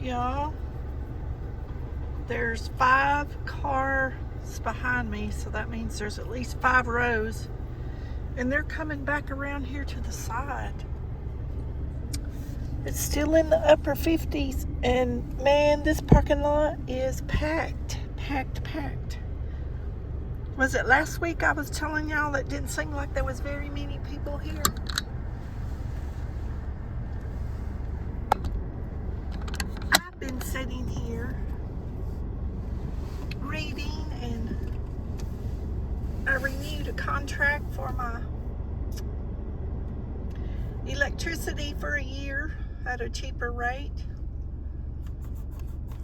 Y'all, there's 5 cars behind me, so that means there's at least 5 rows, and they're coming back around here to the side. It's still in the upper 50s, and man, this parking lot is packed. Was it last week I was telling y'all it didn't seem like there was very many people here? I've been sitting here reading, and I renewed a contract for my electricity for a year at a cheaper rate.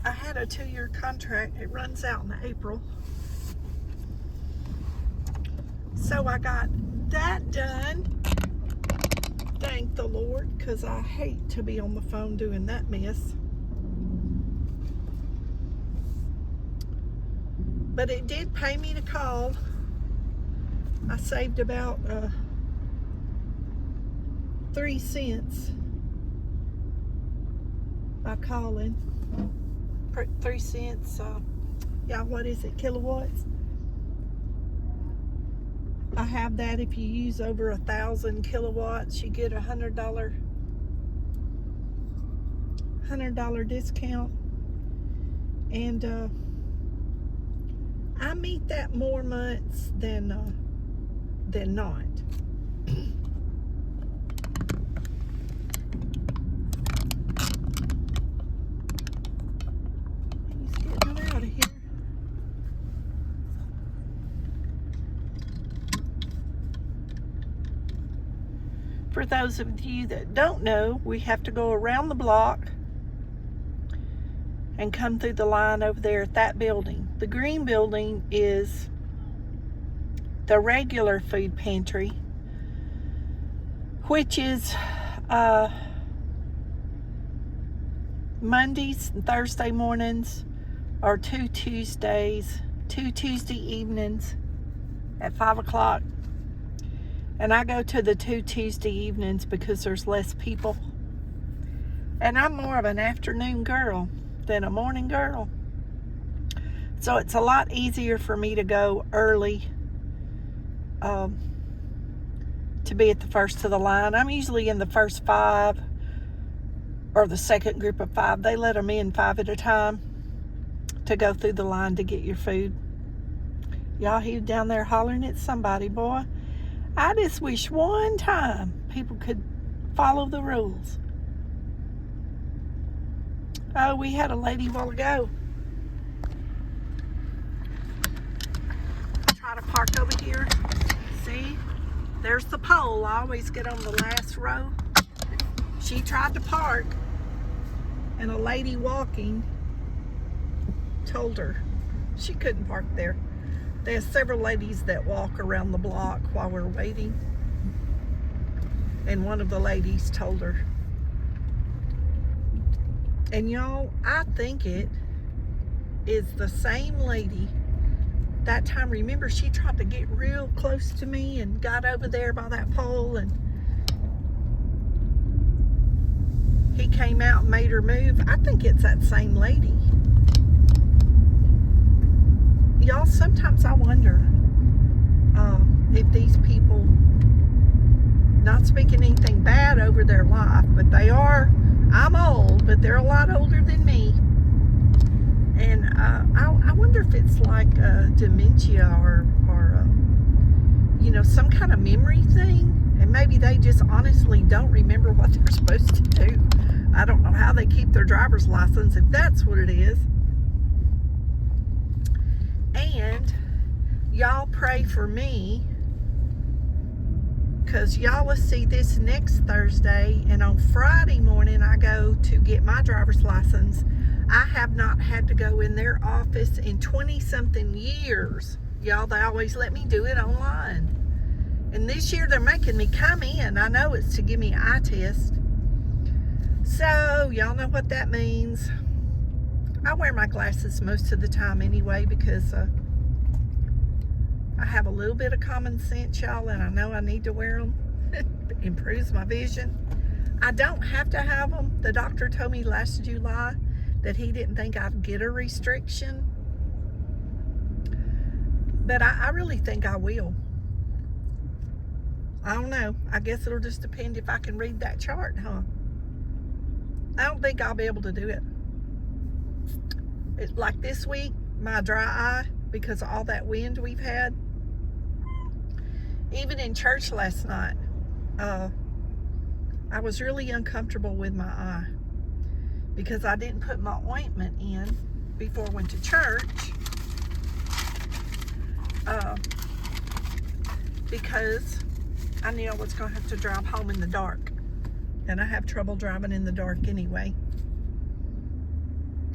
I had a 2-year contract. It runs out in April. So I got that done. Thank the Lord, because I hate to be on the phone doing that mess. But it did pay me to call. I saved about 3 cents by calling. 3 cents, yeah, what is it, kilowatts? I have that. If you use over 1,000 kilowatts, you get $100 discount. And I meet that more months than not. He's getting out of here. For those of you that don't know, we have to go around the block and come through the line over there at that building. The green building is the regular food pantry, which is Mondays and Thursday mornings, or 2 Tuesday evenings at 5 o'clock. And I go to the 2 Tuesday evenings because there's less people. And I'm more of an afternoon girl than a morning girl. So it's a lot easier for me to go early to be at the first of the line. I'm usually in the first 5 or the second group of 5. They let them in 5 at a time to go through the line to get your food. Y'all, he was down there hollering at somebody, boy. I just wish one time people could follow the rules. Oh, we had a lady a while ago try to park over here. See, there's the pole. I always get on the last row. She tried to park, and a lady walking told her she couldn't park there. There's several ladies that walk around the block while we're waiting, and one of the ladies told her. And y'all, I think it is the same lady. That time, remember, she tried to get real close to me and got over there by that pole, and he came out and made her move. I think it's that same lady. Y'all, sometimes I wonder if these people, not speaking anything bad over their life, but they are, I'm old, but they're a lot older than me. And I wonder if it's like dementia or you know, some kind of memory thing. And maybe they just honestly don't remember what they're supposed to do. I don't know how they keep their driver's license if that's what it is. And y'all pray for me, because y'all will see this next Thursday, and on Friday morning I go to get my driver's license. I have not had to go in their office in 20-something years. Y'all, they always let me do it online. And this year they're making me come in. I know it's to give me an eye test. So y'all know what that means. I wear my glasses most of the time anyway, because I have a little bit of common sense, y'all, and I know I need to wear them. It improves my vision. I don't have to have them. The doctor told me last July that he didn't think I'd get a restriction. But I really think I will. I don't know. I guess it'll just depend if I can read that chart, huh? I don't think I'll be able to do it. It's like this week, my dry eye, because of all that wind we've had. Even in church last night, I was really uncomfortable with my eye because I didn't put my ointment in before I went to church. Because I knew I was going to have to drive home in the dark. And I have trouble driving in the dark anyway.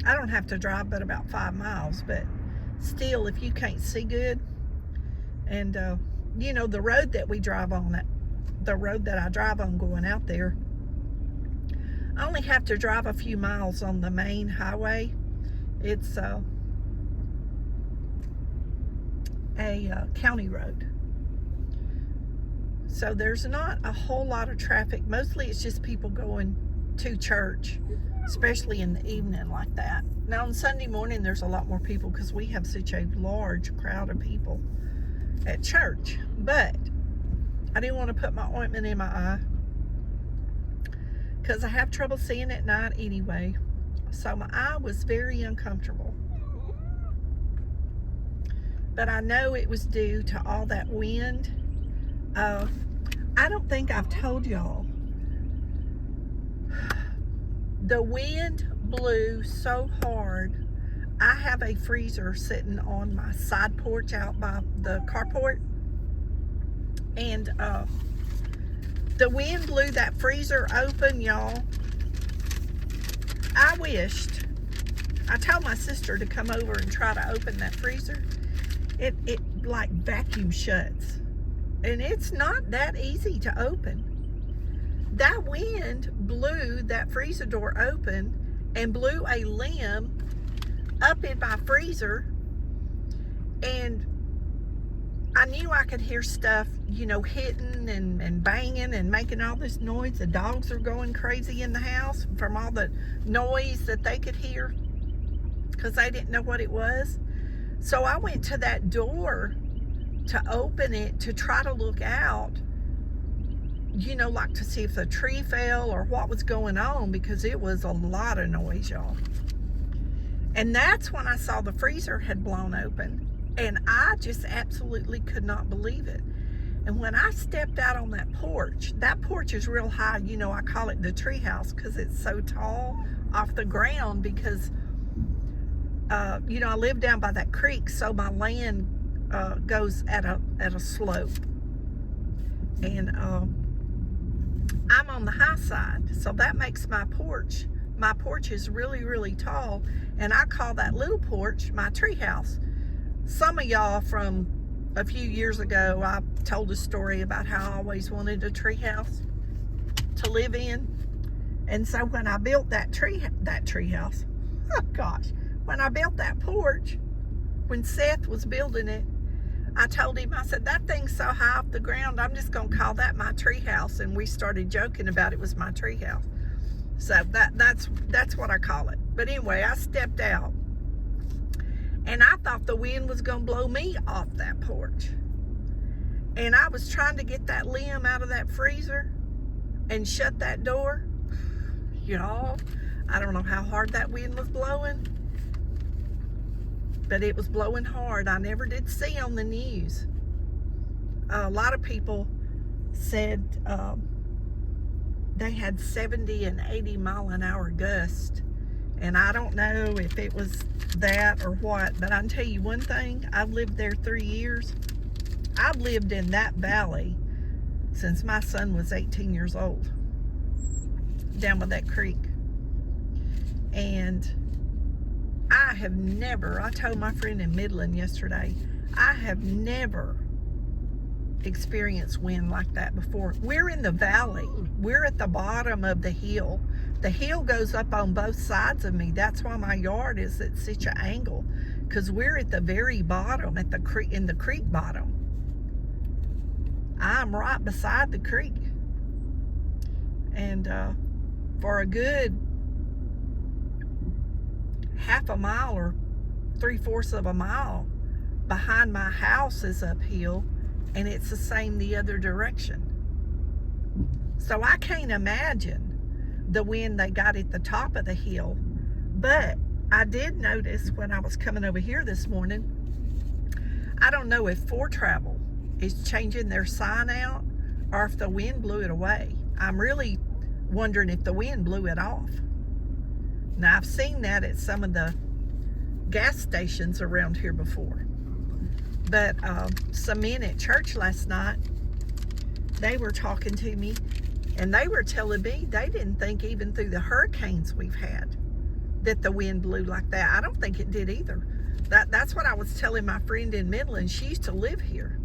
I don't have to drive but about 5 miles, but still, if you can't see good, and you know, the road that we drive on, the road that I drive on going out there, I only have to drive a few miles on the main highway. It's a county road. So there's not a whole lot of traffic. Mostly it's just people going to church, especially in the evening like that. Now on Sunday morning, there's a lot more people because we have such a large crowd of people at church. But I didn't want to put my ointment in my eye because I have trouble seeing at night anyway. So my eye was very uncomfortable. But I know it was due to all that wind. I don't think I've told y'all. The wind blew so hard. I have a freezer sitting on my side porch out by the carport. And the wind blew that freezer open, y'all. I told my sister to come over and try to open that freezer. It like vacuum shuts. And it's not that easy to open. That wind blew that freezer door open and blew a limb up in my freezer. And I knew I could hear stuff, you know, hitting and banging and making all this noise. The dogs are going crazy in the house from all the noise that they could hear because they didn't know what it was. So I went to that door to open it to try to look out, you know, like to see if the tree fell or what was going on, because it was a lot of noise, y'all. And that's when I saw the freezer had blown open, and I just absolutely could not believe it. And when I stepped out on that porch is real high. You know, I call it the tree house because it's so tall off the ground because, you know, I live down by that creek, so my land goes at a slope, and I'm on the high side, so that makes my porch is really, really tall, and I call that little porch my tree house. Some of y'all from a few years ago, I told a story about how I always wanted a tree house to live in, and so when I built that tree house, oh gosh, when I built that porch, when Seth was building it, I told him, I said, that thing's so high off the ground, I'm just going to call that my tree house. And we started joking about it was my tree house. So that's what I call it. But anyway, I stepped out. And I thought the wind was going to blow me off that porch. And I was trying to get that limb out of that freezer and shut that door. Y'all, I don't know how hard that wind was blowing, but it was blowing hard. I never did see on the news. A lot of people said they had 70 and 80 mile an hour gusts. And I don't know if it was that or what, but I can tell you one thing. I've lived there 3 years. I've lived in that valley since my son was 18 years old, down by that creek. And I have never, I told my friend in Midland yesterday, I have never experienced wind like that before. We're in the valley. We're at the bottom of the hill. The hill goes up on both sides of me. That's why my yard is at such an angle, because we're at the very bottom, at the creek, in the creek bottom. I'm right beside the creek. And for a good half a mile or 3/4 of a mile behind my house is uphill, and it's the same the other direction. So I can't imagine the wind they got at the top of the hill. But I did notice when I was coming over here this morning, I don't know if For Travel is changing their sign out or if the wind blew it away. I'm really wondering if the wind blew it off. Now, I've seen that at some of the gas stations around here before. But some men at church last night, they were talking to me, and they were telling me they didn't think even through the hurricanes we've had that the wind blew like that. I don't think it did either. That's what I was telling my friend in Midland. She used to live here,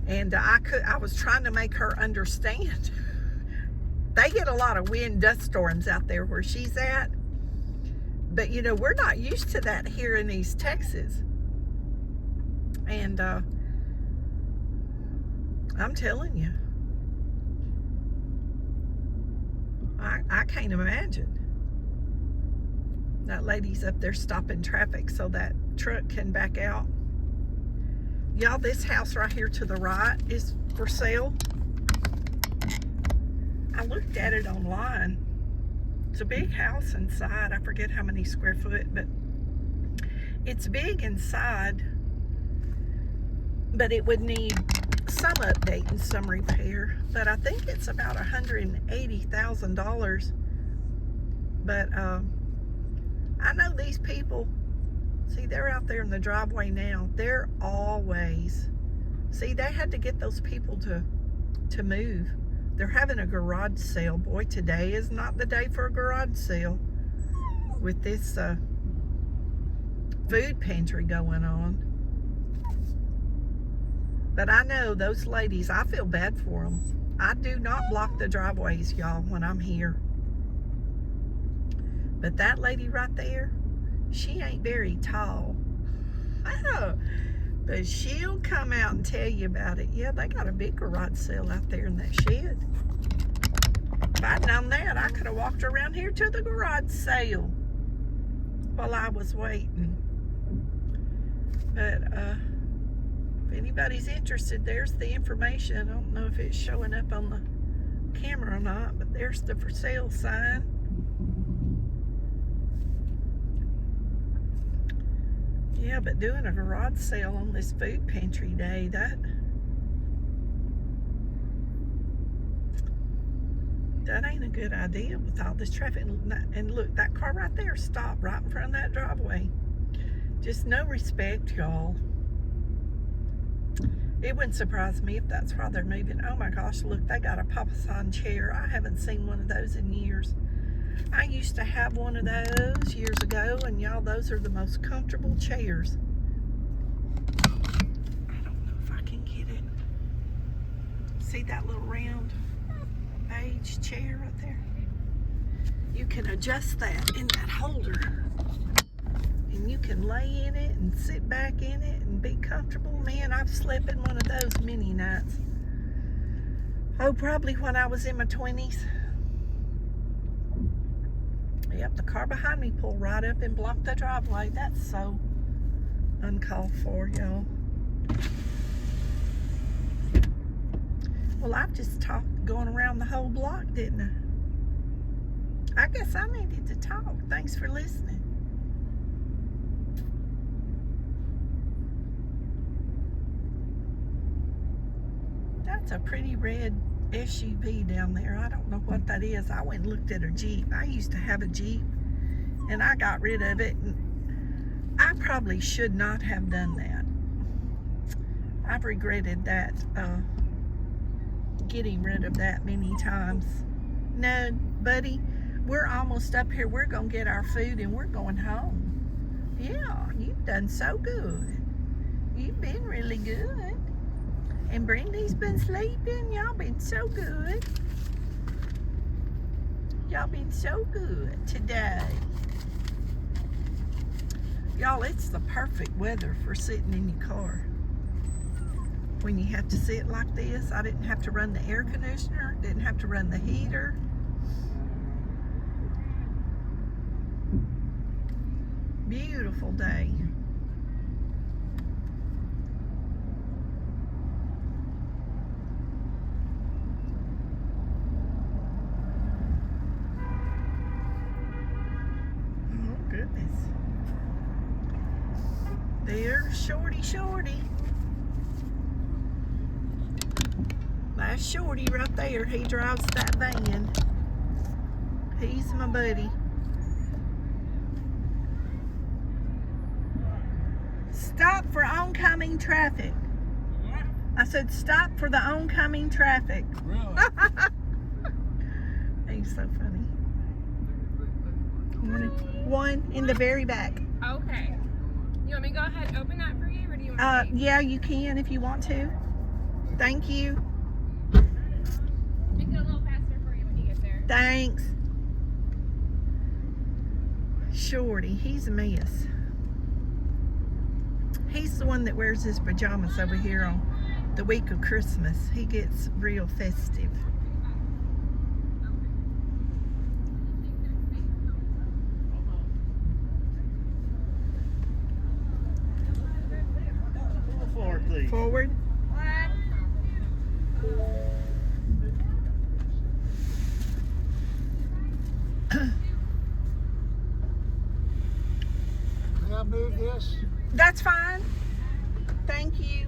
and I was trying to make her understand. They get a lot of wind dust storms out there where she's at, but you know, we're not used to that here in East Texas. And I'm telling you, I can't imagine. That lady's up there stopping traffic so that truck can back out. Y'all, this house right here to the right is for sale. I looked at it online. It's a big house inside. I forget how many square foot, but it's big inside. But it would need some update and some repair. But I think it's about $180,000. But I know these people, see, they're out there in the driveway now. They're always, see, they had to get those people to move. They're having a garage sale. Boy, today is not the day for a garage sale with this food pantry going on. But I know those ladies, I feel bad for them. I do not block the driveways, y'all, when I'm here. But that lady right there, she ain't very tall. But she'll come out and tell you about it. Yeah, they got a big garage sale out there in that shed. If I'd known that, I could have walked around here to the garage sale while I was waiting. But if anybody's interested, there's the information. I don't know if it's showing up on the camera or not, but there's the for sale sign. Yeah, but doing a garage sale on this food pantry day, that ain't a good idea with all this traffic. And look, that car right there stopped right in front of that driveway. Just no respect, y'all. It wouldn't surprise me if that's why they're moving. Oh my gosh, look, they got a Papasan chair. I haven't seen one of those in years. I used to have one of those years ago, and y'all, those are the most comfortable chairs. I don't know if I can get it. See that little round beige chair right there? You can adjust that in that holder, and you can lay in it and sit back in it and be comfortable. Man, I've slept in one of those many nights. Oh, probably when I was in my 20s. Yep, the car behind me pulled right up and blocked the driveway. That's so uncalled for, y'all. Well, I've just talked going around the whole block, didn't I? I guess I needed to talk. Thanks for listening. That's a pretty red SUV down there. I don't know what that is. I went and looked at a Jeep. I used to have a Jeep, and I got rid of it. And I probably should not have done that. I've regretted that, getting rid of that many times. No, buddy, we're almost up here. We're going to get our food, and we're going home. Yeah, you've done so good. You've been really good. And Brandy's been sleeping. Y'all been so good. Y'all been so good today. Y'all, it's the perfect weather for sitting in your car. When you have to sit like this, I didn't have to run the air conditioner, didn't have to run the heater. Beautiful day. Oh, goodness. There's Shorty. That's Shorty right there. He drives that van. He's my buddy. Stop for oncoming traffic. What? I said stop for the oncoming traffic. Really? He's so funny. One in the very back. Okay. You want me to go ahead and open that for you, or do you want to Yeah, you can if you want to. Thank you. make it a little faster for you when you get there? Thanks. Shorty, he's a mess. He's the one that wears his pajamas over here on the week of Christmas. He gets real festive. Forward, please. Forward. Can I move this? That's fine. Thank you.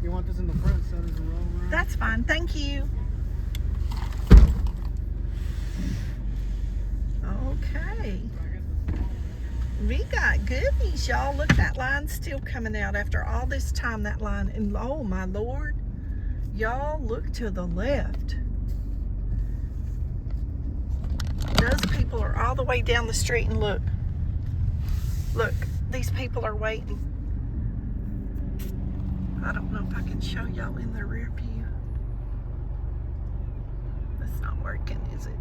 You want this in the front so there's a roll around? That's fine. Thank you. Okay. We got goodies, y'all. Look, that line's still coming out after all this time. That line, and oh my Lord, y'all, look to the left. Those people are all the way down the street, and look, these people are waiting. I don't know if I can show y'all in the rear view. That's not working, is it?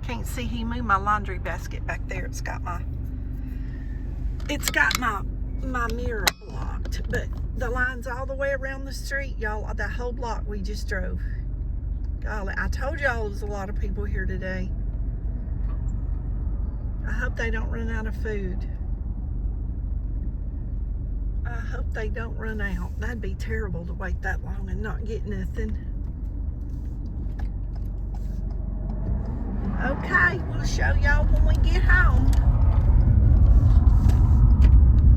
Can't see. He moved my laundry basket back there. It's got my mirror blocked, but the line's all the way around the street, y'all. The whole block we just drove. Golly, I told y'all there's a lot of people here today. I hope they don't run out of food. I hope they don't run out. That'd be terrible to wait that long and not get nothing. Okay, we'll show y'all when we get home.